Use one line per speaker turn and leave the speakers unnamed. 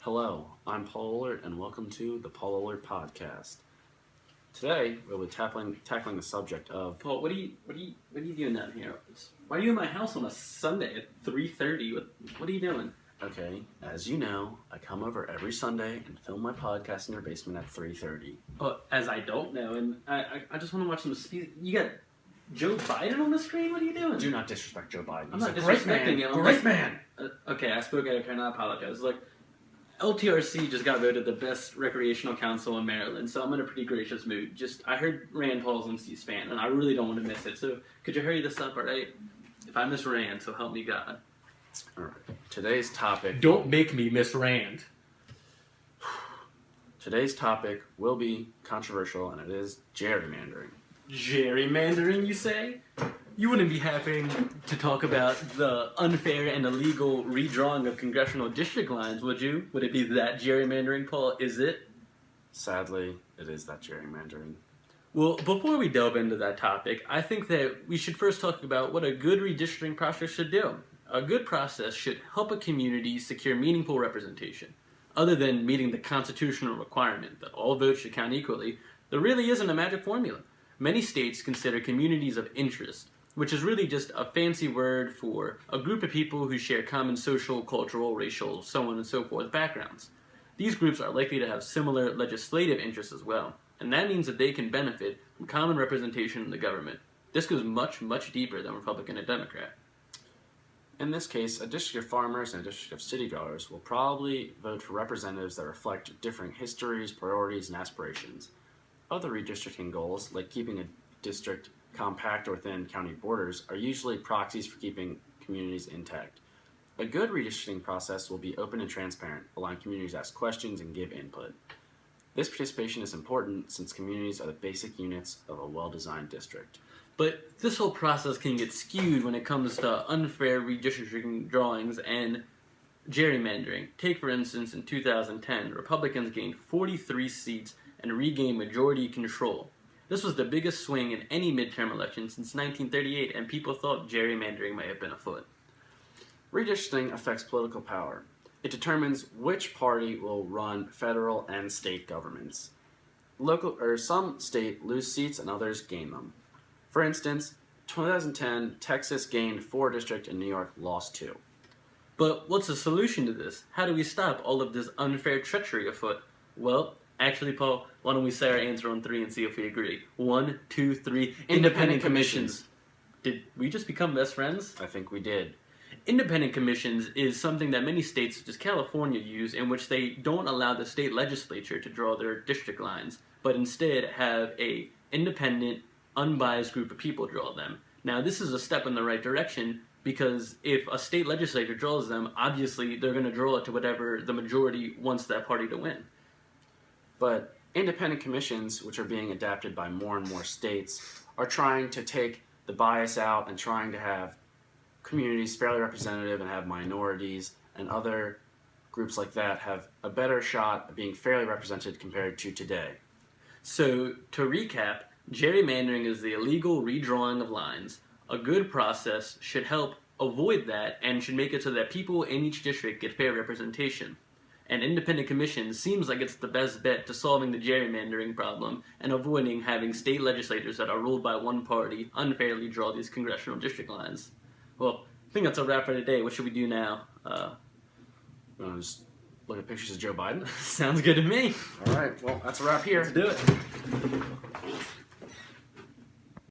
Hello, I'm Paul Alert, and welcome to the Paul Alert Podcast. Today, we'll be tackling the subject of...
Paul, what are you doing down here? Why are you in my house on a Sunday at 3:30? What are you doing?
Okay, as you know, I come over every Sunday and film my podcast in your basement at 3:30.
But as I don't know, and I just want to watch some speed. You got Joe Biden on the screen? What are you doing?
Do not disrespect Joe Biden.
I'm
He's
not
a great
disrespecting
man.
him.
Great man!
Okay, I spoke out of turn. I apologize. Look, LTRC just got voted the best recreational council in Maryland, so I'm in a pretty gracious mood. I heard Rand Paul's on C-SPAN, and I really don't want to miss it. So could you hurry this up, all right? If I miss Rand, so help me God.
All right. Today's topic...
Don't make me miss Rand.
Today's topic will be controversial, and it is gerrymandering.
Gerrymandering, you say? You wouldn't be happy to talk about the unfair and illegal redrawing of congressional district lines, would you? Would it be that gerrymandering, Paul? Is it?
Sadly, it is that gerrymandering.
Well, before we delve into that topic, I think that we should first talk about what a good redistricting process should do. A good process should help a community secure meaningful representation. Other than meeting the constitutional requirement that all votes should count equally, there really isn't a magic formula. Many states consider communities of interest, which is really just a fancy word for a group of people who share common social, cultural, racial, so on and so forth backgrounds. These groups are likely to have similar legislative interests as well, and that means that they can benefit from common representation in the government. This goes much, much deeper than Republican and Democrat.
In this case, a district of farmers and a district of city dwellers will probably vote for representatives that reflect different histories, priorities, and aspirations. Other redistricting goals, like keeping a district compact within county borders, are usually proxies for keeping communities intact. A good redistricting process will be open and transparent, allowing communities to ask questions and give input. This participation is important since communities are the basic units of a well-designed district.
But this whole process can get skewed when it comes to unfair redistricting drawings and gerrymandering. Take, for instance, in 2010, Republicans gained 43 seats and regained majority control. This was the biggest swing in any midterm election since 1938, and people thought gerrymandering may have been afoot.
Redistricting affects political power. It determines which party will run federal and state governments. Some states lose seats and others gain them. For instance, 2010, Texas gained 4 districts and New York lost 2.
But what's the solution to this? How do we stop all of this unfair treachery afoot? Well, actually, Paul, why don't we say our answer on 3 and see if we agree? 1, 2, 3. Independent commissions. Did we just become best friends?
I think we did.
Independent commissions is something that many states, such as California, use, in which they don't allow the state legislature to draw their district lines, but instead have a independent, unbiased group of people draw them. Now, this is a step in the right direction, because if a state legislature draws them, obviously they're going to draw it to whatever the majority wants that party to win.
But independent commissions, which are being adapted by more and more states, are trying to take the bias out and trying to have communities fairly representative and have minorities and other groups like that have a better shot of being fairly represented compared to today.
So, to recap, gerrymandering is the illegal redrawing of lines. A good process should help avoid that and should make it so that people in each district get fair representation. An independent commission seems like it's the best bet to solving the gerrymandering problem and avoiding having state legislators that are ruled by one party unfairly draw these congressional district lines. Well, I think that's a wrap for today. What should we do now?
You want to just look at pictures of Joe Biden?
Sounds good to me.
All right, well, that's a wrap here.
Let's do it.